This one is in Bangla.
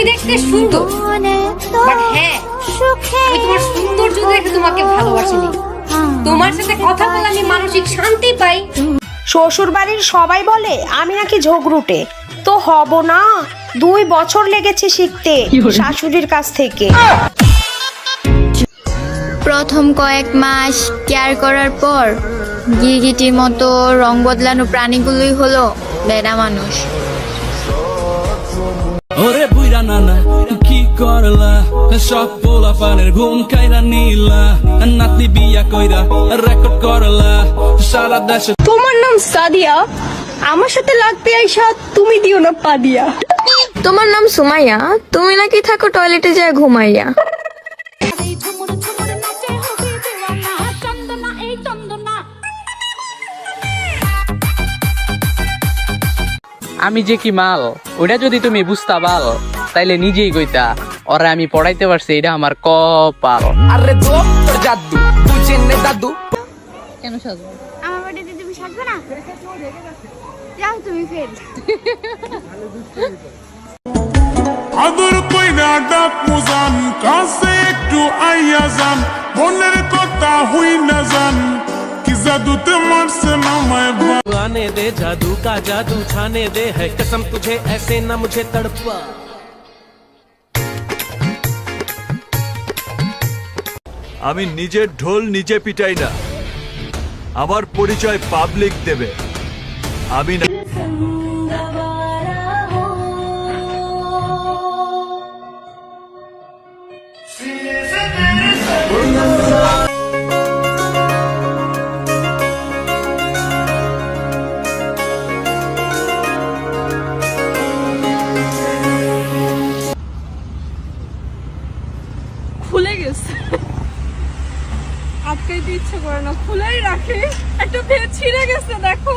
দেখতে সুন্দর, বাট হ্যাঁ আমি তোমার সৌন্দর্য দেখে তোমাকে ভালোবাসিনি। তোমার সাথে কথা বলে আমি মানসিক শান্তি পাই। শ্বশুর বাড়ির সবাই বলে আমি নাকি ঝগড়ুটে, তো হব না। 2 বছর লেগেছে শিখতে শাশুড়ির কাছ থেকে। প্রথম কয়েক মাস কেয়ার করার পর গিরগিটির মতো রং বদলানো প্রাণীগুলোই হলো বেড়া মানুষ। ওরে বুইরা নানা কি করলা, সব পোলা পানের ঘুম কাইরা নিলা, নাতনি বিয়া কইরা রেকর্ড করলা সারা দেশে। তোমার নাম সাদিয়া, আমার সাথে লাগতে আইসা তুমি দিও না পা দিয়া। তোমার নাম সুমাইয়া, তুমি নাকি থাকো টয়লেটে যায় ঘুমাইয়া। আমি যে কি মাল ওটা যদি তুমি বুঝতা পাল, তাইলে নিজেই কইতা ওরা আমি পড়াইতে পারছি, এটা আমার কপাল। আরে দোপ তোর জাদু বুঝেন নে দাদু। কেন সাজবো? আমার বাড়িতে তুমি সাজবে না? যাও তুমি ফেল। আদর কইরা ডাক মুজান, কাছে একটু আইয়া যান, মনের কথা হই না যান, কি জাদুতে মারছে নামায়। आने दे जादू का जादू छाने दे, है कसम तुझे ऐसे ना मुझे तड़पा। আমি নিজের ঢোল নিজে পিটাই না, আমার পরিচয় পাবলিক দেবে। আমি না খুলে গেছে, আটকাইতে ইচ্ছে করে না, খুলেই রাখি। একটা ভেদ ছিঁড়ে গেছে দেখো।